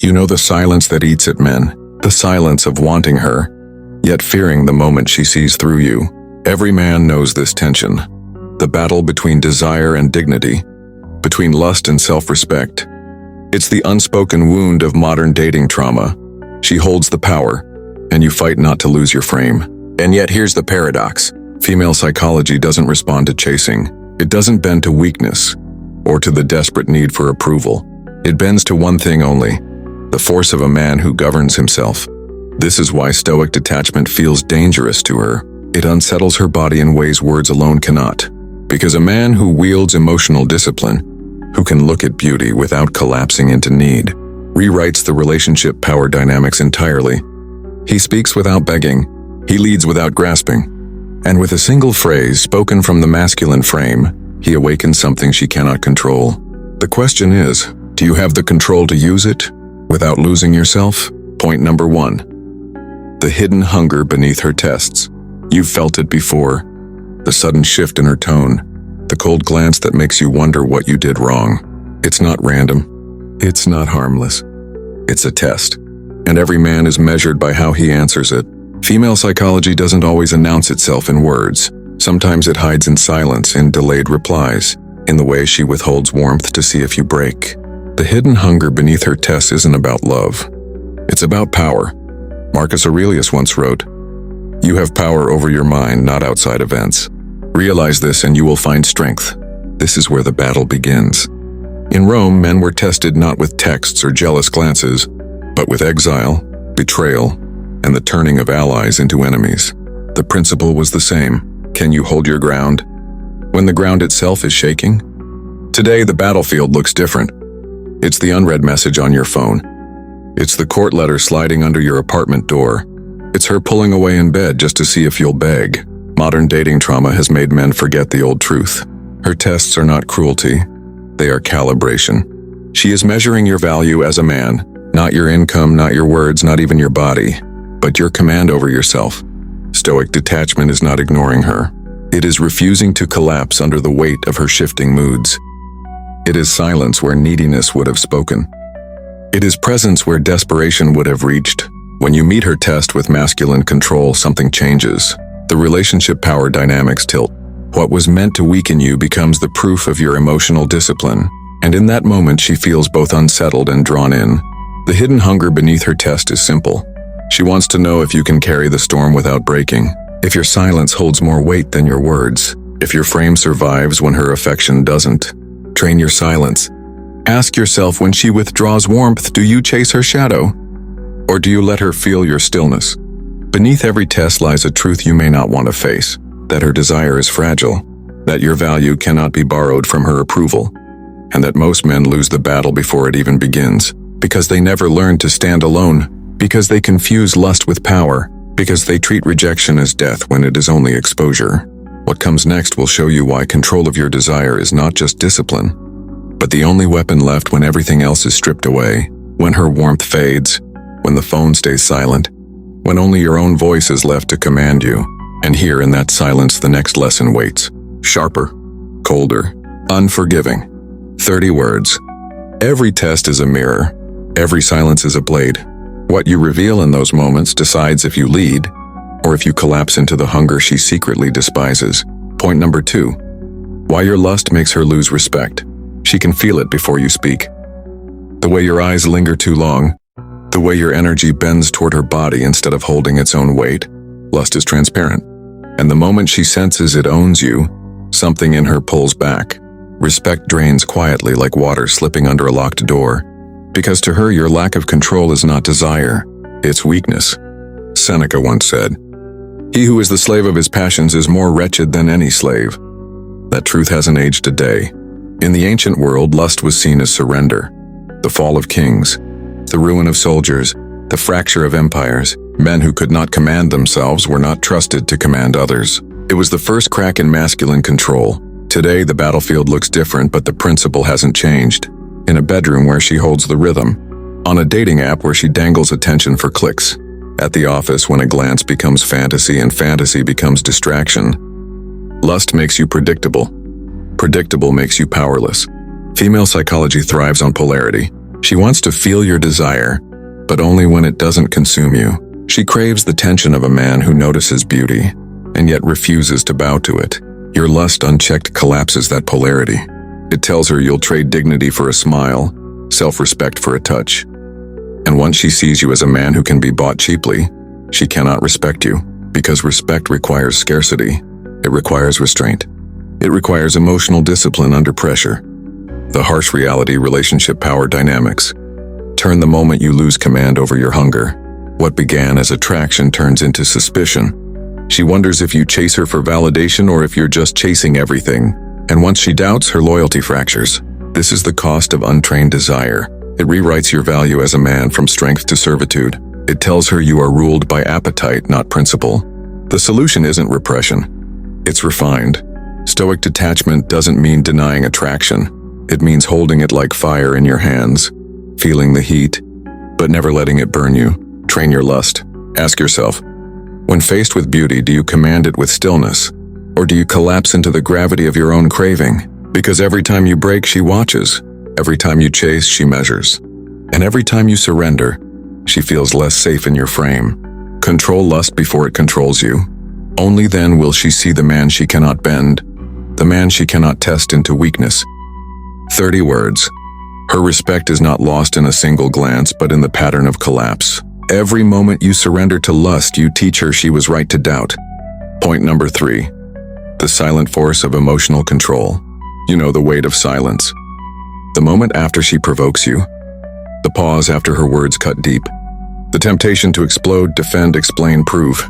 You know the silence that eats at men, the silence of wanting her, yet fearing the moment she sees through you. Every man knows this tension, the battle between desire and dignity, between lust and self-respect. It's the unspoken wound of modern dating trauma. She holds the power, and you fight not to lose your frame. And yet here's the paradox. Female psychology doesn't respond to chasing. It doesn't bend to weakness, or to the desperate need for approval. It bends to one thing only, the force of a man who governs himself. This is why Stoic detachment feels dangerous to her. It unsettles her body in ways words alone cannot. Because a man who wields emotional discipline, who can look at beauty without collapsing into need, rewrites the relationship power dynamics entirely. He speaks without begging, he leads without grasping, and with a single phrase spoken from the masculine frame, he awakens something she cannot control. The question is, do you have the control to use it without losing yourself? Point number 1. The hidden hunger beneath her tests. You've felt it before. The sudden shift in her tone. The cold glance that makes you wonder what you did wrong. It's not random. It's not harmless. It's a test. And every man is measured by how he answers it. Female psychology doesn't always announce itself in words. Sometimes it hides in silence, in delayed replies, in the way she withholds warmth to see if you break. The hidden hunger beneath her test isn't about love. It's about power. Marcus Aurelius once wrote, "You have power over your mind, not outside events. Realize this and you will find strength." This is where the battle begins. In Rome, men were tested not with texts or jealous glances, but with exile, betrayal, and the turning of allies into enemies. The principle was the same. Can you hold your ground when the ground itself is shaking? Today, the battlefield looks different. It's the unread message on your phone. It's the court letter sliding under your apartment door. It's her pulling away in bed just to see if you'll beg. Modern dating trauma has made men forget the old truth. Her tests are not cruelty. They are calibration. She is measuring your value as a man, not your income, not your words, not even your body, but your command over yourself. Stoic detachment is not ignoring her. It is refusing to collapse under the weight of her shifting moods. It is silence where neediness would have spoken. It is presence where desperation would have reached. When you meet her test with masculine control, something changes. The relationship power dynamics tilt. What was meant to weaken you becomes the proof of your emotional discipline. And in that moment, she feels both unsettled and drawn in. The hidden hunger beneath her test is simple. She wants to know if you can carry the storm without breaking. If your silence holds more weight than your words. If your frame survives when her affection doesn't. Train your silence. Ask yourself, when she withdraws warmth, do you chase her shadow? Or do you let her feel your stillness? Beneath every test lies a truth you may not want to face. That her desire is fragile. That your value cannot be borrowed from her approval. And that most men lose the battle before it even begins. Because they never learn to stand alone. Because they confuse lust with power. Because they treat rejection as death when it is only exposure. What comes next will show you why control of your desire is not just discipline, but the only weapon left when everything else is stripped away, when her warmth fades, when the phone stays silent, when only your own voice is left to command you. And here in that silence, the next lesson waits. Sharper, colder, unforgiving. 30 words. Every test is a mirror. Every silence is a blade. What you reveal in those moments decides if you lead, or if you collapse into the hunger she secretly despises. Point number 2. Why your lust makes her lose respect. She can feel it before you speak. The way your eyes linger too long, the way your energy bends toward her body instead of holding its own weight. Lust is transparent, and the moment she senses it owns you, something in her pulls back. Respect drains quietly like water slipping under a locked door, because to her your lack of control is not desire, it's weakness. Seneca once said, "He who is the slave of his passions is more wretched than any slave." That truth hasn't aged a day. In the ancient world, lust was seen as surrender. The fall of kings, the ruin of soldiers, the fracture of empires. Men who could not command themselves were not trusted to command others. It was the first crack in masculine control. Today, the battlefield looks different, but the principle hasn't changed. In a bedroom where she holds the rhythm. On a dating app where she dangles attention for clicks. At the office when a glance becomes fantasy and fantasy becomes distraction. Lust makes you predictable. Predictable makes you powerless. Female psychology thrives on polarity. She wants to feel your desire, but only when it doesn't consume you. She craves the tension of a man who notices beauty, and yet refuses to bow to it. Your lust unchecked collapses that polarity. It tells her you'll trade dignity for a smile, self-respect for a touch. And once she sees you as a man who can be bought cheaply, she cannot respect you, because respect requires scarcity. It requires restraint. It requires emotional discipline under pressure. The harsh reality relationship power dynamics turn the moment you lose command over your hunger. What began as attraction turns into suspicion. She wonders if you chase her for validation or if you're just chasing everything. And once she doubts, her loyalty fractures. This is the cost of untrained desire. It rewrites your value as a man from strength to servitude. It tells her you are ruled by appetite, not principle. The solution isn't repression. It's refined. Stoic detachment doesn't mean denying attraction. It means holding it like fire in your hands, feeling the heat, but never letting it burn you. Train your lust. Ask yourself, when faced with beauty, do you command it with stillness? Or do you collapse into the gravity of your own craving? Because every time you break, she watches. Every time you chase, she measures. And every time you surrender, she feels less safe in your frame. Control lust before it controls you. Only then will she see the man she cannot bend, the man she cannot test into weakness. 30 words. Her respect is not lost in a single glance, but in the pattern of collapse. Every moment you surrender to lust, you teach her she was right to doubt. Point number 3. The silent force of emotional control. You know, the weight of silence. The moment after she provokes you. The pause after her words cut deep. The temptation to explode, defend, explain, prove.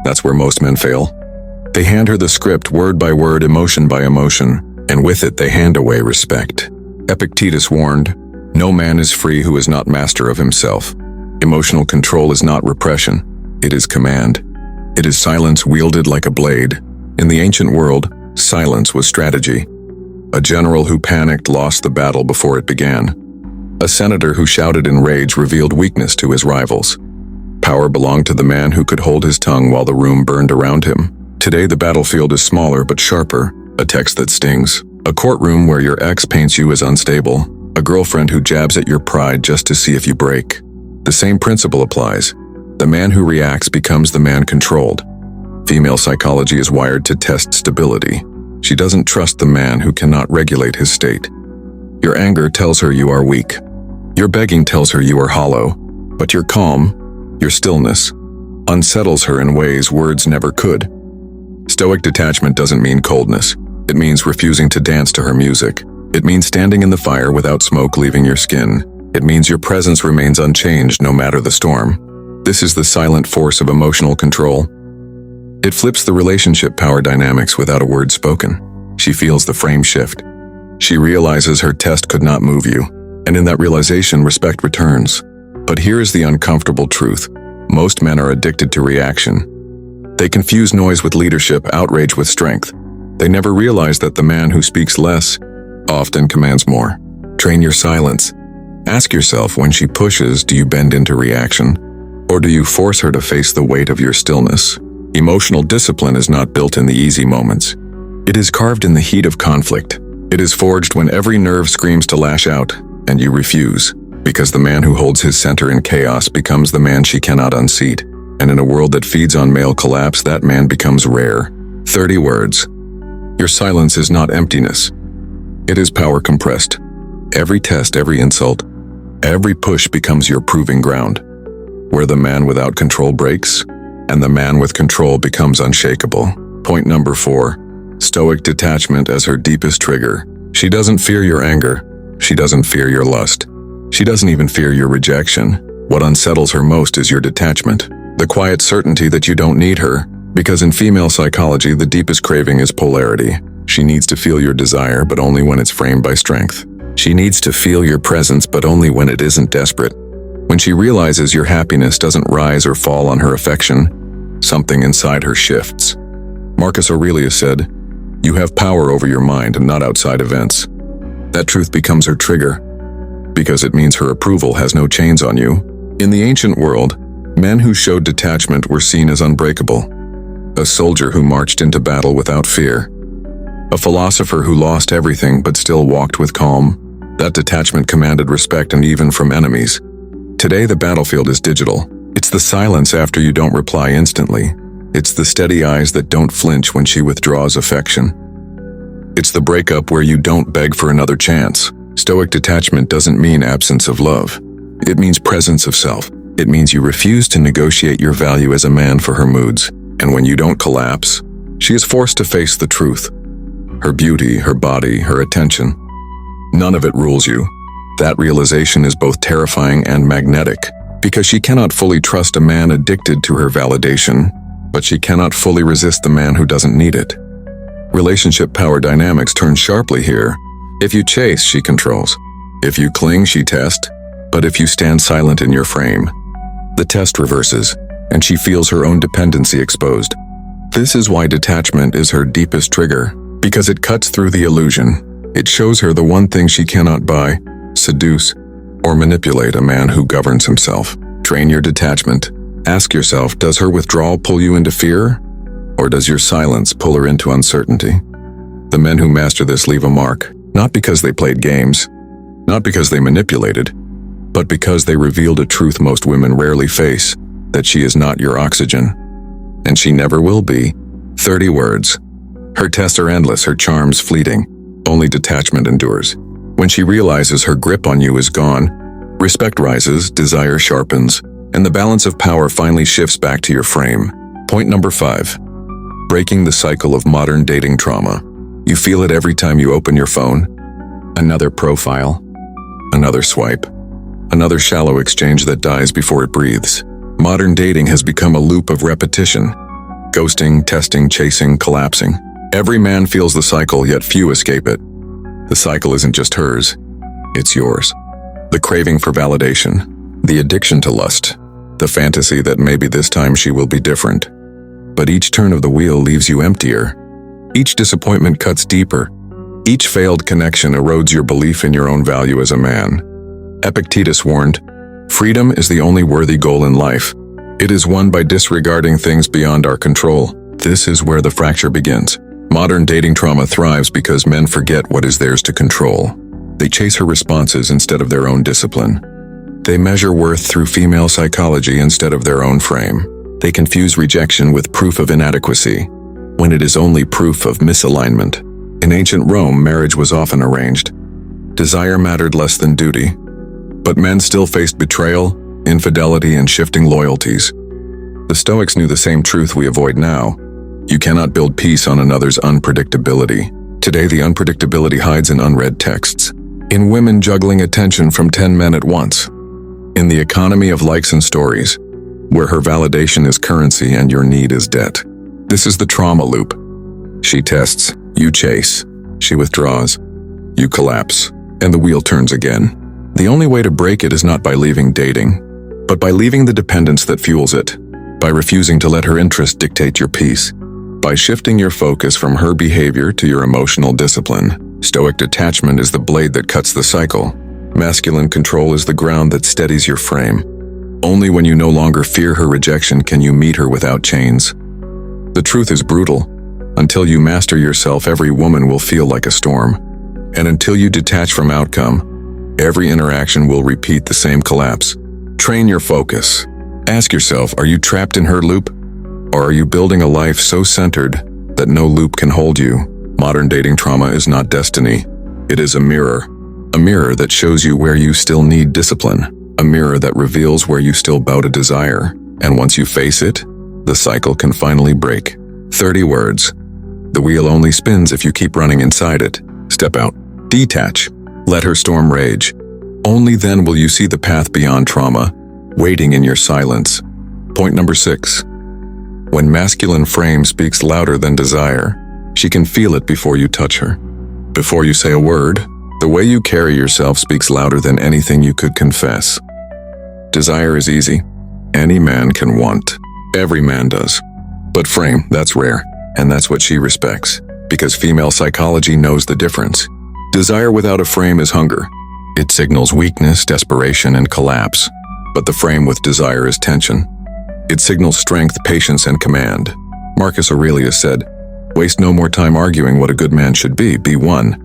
That's where most men fail. They hand her the script word by word, emotion by emotion, and with it they hand away respect. Epictetus warned, "No man is free who is not master of himself." Emotional control is not repression. It is command. It is silence wielded like a blade. In the ancient world, silence was strategy. A general who panicked lost the battle before it began. A senator who shouted in rage revealed weakness to his rivals. Power belonged to the man who could hold his tongue while the room burned around him. Today the battlefield is smaller but sharper, a text that stings. A courtroom where your ex paints you as unstable. A girlfriend who jabs at your pride just to see if you break. The same principle applies. The man who reacts becomes the man controlled. Female psychology is wired to test stability. She doesn't trust the man who cannot regulate his state. Your anger tells her you are weak. Your begging tells her you are hollow. But your calm, your stillness, unsettles her in ways words never could. Stoic detachment doesn't mean coldness. It means refusing to dance to her music. It means standing in the fire without smoke leaving your skin. It means your presence remains unchanged no matter the storm. This is the silent force of emotional control. It flips the relationship power dynamics without a word spoken. She feels the frame shift. She realizes her test could not move you, and in that realization, respect returns. But here is the uncomfortable truth. Most men are addicted to reaction. They confuse noise with leadership, outrage with strength. They never realize that the man who speaks less often commands more. Train your silence. Ask yourself, when she pushes, do you bend into reaction? Or do you force her to face the weight of your stillness? Emotional discipline is not built in the easy moments. It is carved in the heat of conflict. It is forged when every nerve screams to lash out, and you refuse. Because the man who holds his center in chaos becomes the man she cannot unseat. And in a world that feeds on male collapse, that man becomes rare. 30 words. Your silence is not emptiness. It is power compressed. Every test, every insult, every push becomes your proving ground. Where the man without control breaks, and the man with control becomes unshakable. Point number 4. Stoic detachment as her deepest trigger. She doesn't fear your anger. She doesn't fear your lust. She doesn't even fear your rejection. What unsettles her most is your detachment. The quiet certainty that you don't need her. Because in female psychology, the deepest craving is polarity. She needs to feel your desire, but only when it's framed by strength. She needs to feel your presence, but only when it isn't desperate. When she realizes your happiness doesn't rise or fall on her affection, something inside her shifts. Marcus Aurelius said, "You have power over your mind and not outside events." That truth becomes her trigger, because it means her approval has no chains on you. In the ancient world, men who showed detachment were seen as unbreakable. A soldier who marched into battle without fear. A philosopher who lost everything but still walked with calm. That detachment commanded respect and even from enemies. Today the battlefield is digital. It's the silence after you don't reply instantly. It's the steady eyes that don't flinch when she withdraws affection. It's the breakup where you don't beg for another chance. Stoic detachment doesn't mean absence of love. It means presence of self. It means you refuse to negotiate your value as a man for her moods. And when you don't collapse, she is forced to face the truth. Her beauty, her body, her attention. None of it rules you. That realization is both terrifying and magnetic, because she cannot fully trust a man addicted to her validation, but she cannot fully resist the man who doesn't need it. Relationship power dynamics turn sharply here. If you chase, she controls. If you cling, she tests. But if you stand silent in your frame, the test reverses, and she feels her own dependency exposed. This is why detachment is her deepest trigger, because it cuts through the illusion. It shows her the one thing she cannot buy, seduce, or manipulate: a man who governs himself. Train your detachment. Ask yourself, does her withdrawal pull you into fear? Or does your silence pull her into uncertainty? The men who master this leave a mark, not because they played games, not because they manipulated, but because they revealed a truth most women rarely face, that she is not your oxygen. And she never will be. 30 words. Her tests are endless, her charms fleeting. Only detachment endures. When she realizes her grip on you is gone, respect rises, desire sharpens, and the balance of power finally shifts back to your frame. Point number 5. Breaking the cycle of modern dating trauma. You feel it every time you open your phone. Another profile. Another swipe. Another shallow exchange that dies before it breathes. Modern dating has become a loop of repetition. Ghosting, testing, chasing, collapsing. Every man feels the cycle, yet few escape it. The cycle isn't just hers, it's yours. The craving for validation, the addiction to lust, the fantasy that maybe this time she will be different. But each turn of the wheel leaves you emptier. Each disappointment cuts deeper. Each failed connection erodes your belief in your own value as a man. Epictetus warned, "Freedom is the only worthy goal in life. It is won by disregarding things beyond our control." This is where the fracture begins. Modern dating trauma thrives because men forget what is theirs to control. They chase her responses instead of their own discipline. They measure worth through female psychology instead of their own frame. They confuse rejection with proof of inadequacy, when it is only proof of misalignment. In ancient Rome, marriage was often arranged. Desire mattered less than duty. But men still faced betrayal, infidelity, and shifting loyalties. The Stoics knew the same truth we avoid now. You cannot build peace on another's unpredictability. Today, the unpredictability hides in unread texts, in women juggling attention from 10 men at once, in the economy of likes and stories, where her validation is currency and your need is debt. This is the trauma loop. She tests, you chase. She withdraws, you collapse, and the wheel turns again. The only way to break it is not by leaving dating, but by leaving the dependence that fuels it, by refusing to let her interest dictate your peace, by shifting your focus from her behavior to your emotional discipline. Stoic detachment is the blade that cuts the cycle. Masculine control is the ground that steadies your frame. Only when you no longer fear her rejection can you meet her without chains. The truth is brutal. Until you master yourself, every woman will feel like a storm. And until you detach from outcome, every interaction will repeat the same collapse. Train your focus. Ask yourself, are you trapped in her loop? Or are you building a life so centered that no loop can hold you? Modern dating trauma is not destiny. It is a mirror that shows you where you still need discipline, a mirror that reveals where you still bow to desire. And once you face it, the cycle can finally break. 30 words. The wheel only spins if you keep running inside it. Step out. Detach. Let her storm rage. Only then will you see the path beyond trauma, waiting in your silence. Point number 6. When masculine frame speaks louder than desire, she can feel it before you touch her. Before you say a word, the way you carry yourself speaks louder than anything you could confess. Desire is easy. Any man can want. Every man does. But frame, that's rare, and that's what she respects, because female psychology knows the difference. Desire without a frame is hunger. It signals weakness, desperation, and collapse. But the frame with desire is tension. It signals strength, patience, and command. Marcus Aurelius said, "Waste no more time arguing what a good man should be one."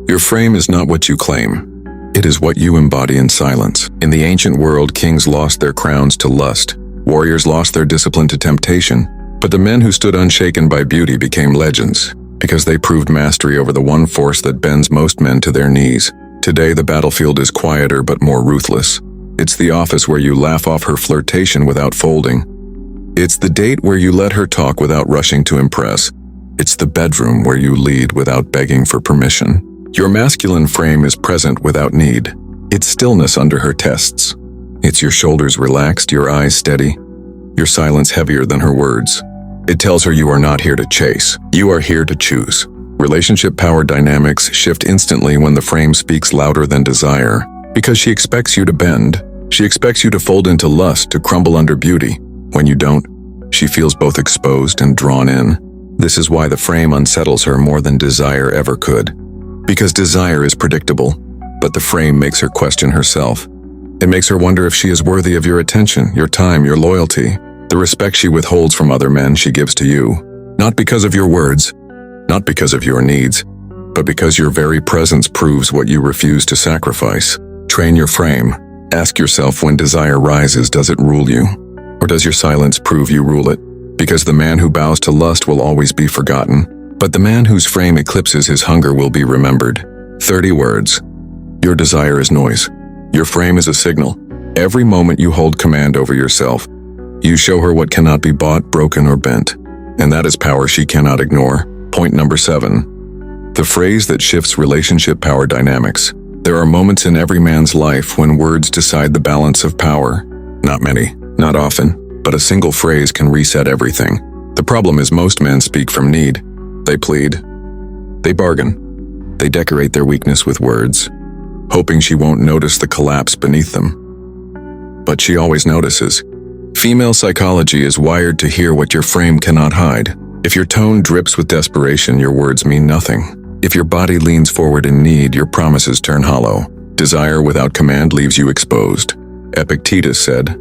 Your frame is not what you claim. It is what you embody in silence. In the ancient world, kings lost their crowns to lust. Warriors lost their discipline to temptation. But the men who stood unshaken by beauty became legends, because they proved mastery over the one force that bends most men to their knees. Today, the battlefield is quieter but more ruthless. It's the office where you laugh off her flirtation without folding. It's the date where you let her talk without rushing to impress. It's the bedroom where you lead without begging for permission. Your masculine frame is present without need. It's stillness under her tests. It's your shoulders relaxed, your eyes steady, your silence heavier than her words. It tells her you are not here to chase. You are here to choose. Relationship power dynamics shift instantly when the frame speaks louder than desire, because she expects you to bend. She expects you to fold into lust, to crumble under beauty. When you don't, she feels both exposed and drawn in. This is why the frame unsettles her more than desire ever could. Because desire is predictable, but the frame makes her question herself. It makes her wonder if she is worthy of your attention, your time, your loyalty. The respect she withholds from other men she gives to you. Not because of your words, not because of your needs, but because your very presence proves what you refuse to sacrifice. Train your frame. Ask yourself, when desire rises, does it rule you? Or does your silence prove you rule it? Because the man who bows to lust will always be forgotten, but the man whose frame eclipses his hunger will be remembered. 30 words. Your desire is noise. Your frame is a signal. Every moment you hold command over yourself, you show her what cannot be bought, broken, or bent. And that is power she cannot ignore. Point number 7. The phrase that shifts relationship power dynamics. There are moments in every man's life when words decide the balance of power. Not many, not often, but a single phrase can reset everything. The problem is most men speak from need. They plead. They bargain. They decorate their weakness with words, hoping she won't notice the collapse beneath them. But she always notices. Female psychology is wired to hear what your frame cannot hide. If your tone drips with desperation, your words mean nothing. If your body leans forward in need, your promises turn hollow. Desire without command leaves you exposed. Epictetus said,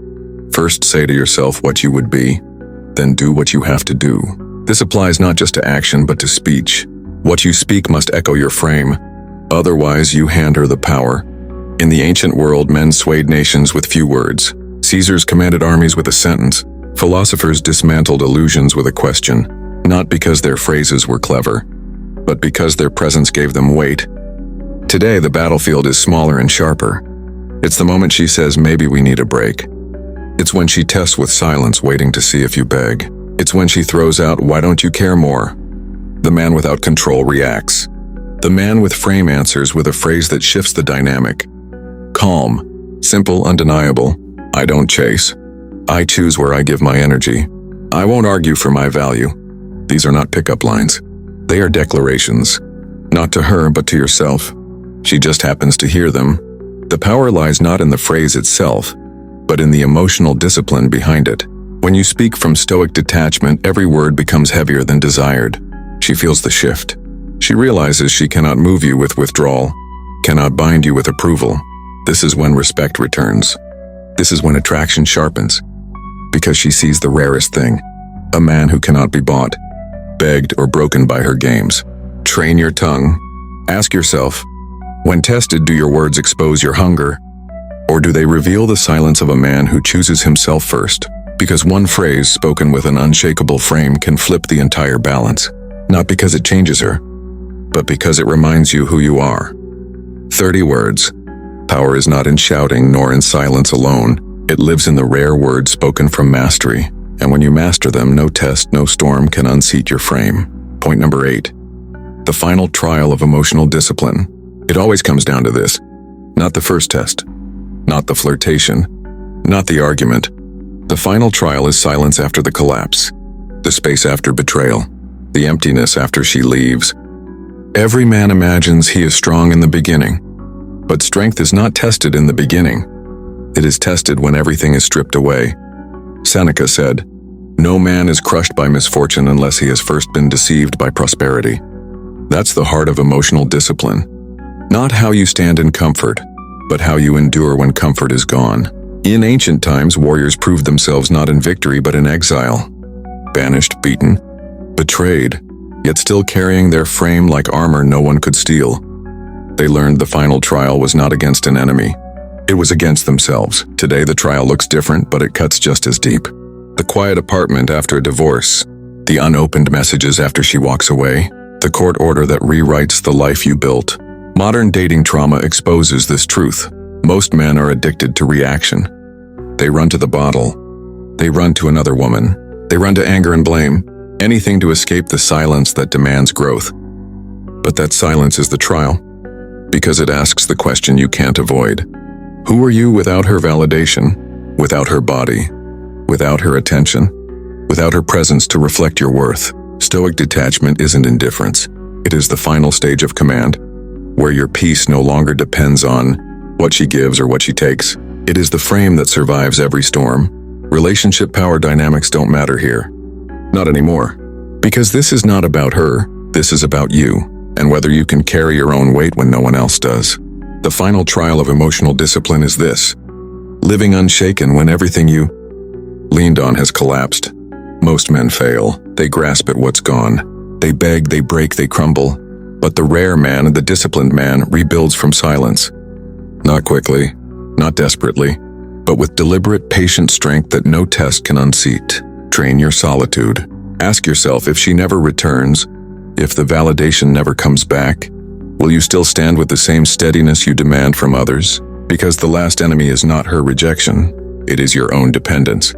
"First say to yourself what you would be, then do what you have to do." This applies not just to action but to speech. What you speak must echo your frame. Otherwise, you hand her the power. In the ancient world, men swayed nations with few words. Caesars commanded armies with a sentence. Philosophers dismantled illusions with a question, not because their phrases were clever, but because their presence gave them weight. Today, the battlefield is smaller and sharper. It's the moment she says, "Maybe we need a break." It's when she tests with silence, waiting to see if you beg. It's when she throws out, "Why don't you care more?" The man without control reacts. The man with frame answers with a phrase that shifts the dynamic. Calm, simple, undeniable. I don't chase. I choose where I give my energy. I won't argue for my value. These are not pickup lines. They are declarations. Not to her, but to yourself. She just happens to hear them. The power lies not in the phrase itself, but in the emotional discipline behind it. When you speak from stoic detachment, every word becomes heavier than desired. She feels the shift. She realizes she cannot move you with withdrawal, cannot bind you with approval. This is when respect returns. This is when attraction sharpens, because she sees the rarest thing, a man who cannot be bought, begged, or broken by her games. Train your tongue. Ask yourself, when tested, do your words expose your hunger, or do they reveal the silence of a man who chooses himself first? Because one phrase spoken with an unshakable frame can flip the entire balance, not because it changes her, but because it reminds you who you are. 30 words. Power is not in shouting nor in silence alone. It lives in the rare words spoken from mastery. And when you master them, no test, no storm can unseat your frame. Point number 8. The final trial of emotional discipline. It always comes down to this. Not the first test. Not the flirtation. Not the argument. The final trial is silence after the collapse. The space after betrayal. The emptiness after she leaves. Every man imagines he is strong in the beginning. But strength is not tested in the beginning. It is tested when everything is stripped away. Seneca said, "No man is crushed by misfortune unless he has first been deceived by prosperity." That's the heart of emotional discipline. Not how you stand in comfort, but how you endure when comfort is gone. In ancient times, warriors proved themselves not in victory but in exile. Banished, beaten, betrayed, yet still carrying their frame like armor no one could steal. They learned the final trial was not against an enemy. It was against themselves. Today the trial looks different, but it cuts just as deep. The quiet apartment after a divorce, the unopened messages after she walks away, the court order that rewrites the life you built. Modern dating trauma exposes this truth. Most men are addicted to reaction. They run to the bottle. They run to another woman. They run to anger and blame, anything to escape the silence that demands growth. But that silence is the trial, because it asks the question you can't avoid. Who are you without her validation, without her body, without her attention, without her presence to reflect your worth? Stoic detachment isn't indifference. It is the final stage of command, where your peace no longer depends on what she gives or what she takes. It is the frame that survives every storm. Relationship power dynamics don't matter here. Not anymore. Because this is not about her, this is about you, and whether you can carry your own weight when no one else does. The final trial of emotional discipline is this: living unshaken when everything you leaned on has collapsed. Most men fail. They grasp at what's gone. They beg, they break, they crumble. But the rare man and the disciplined man rebuilds from silence. Not quickly, not desperately, but with deliberate, patient strength that no test can unseat. Train your solitude. Ask yourself, if she never returns, if the validation never comes back, will you still stand with the same steadiness you demand from others? Because the last enemy is not her rejection, it is your own dependence.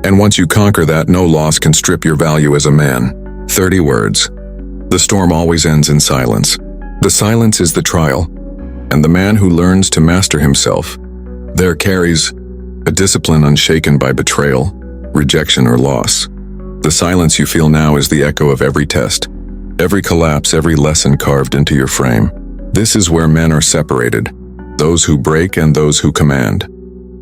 And once you conquer that, no loss can strip your value as a man. 30 words. The storm always ends in silence. The silence is the trial, and the man who learns to master himself there carries a discipline unshaken by betrayal, rejection, or loss. The silence you feel now is the echo of every test, every collapse, every lesson carved into your frame. This is where men are separated, those who break and those who command.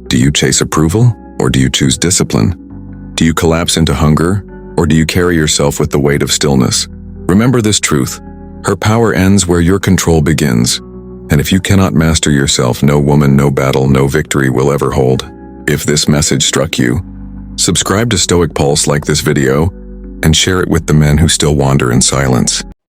Do you chase approval, or do you choose discipline? Do you collapse into hunger, or do you carry yourself with the weight of stillness? Remember this truth: her power ends where your control begins. And if you cannot master yourself, no woman, no battle, no victory will ever hold. If this message struck you, subscribe to Stoic Pulse, like this video, and share it with the men who still wander in silence.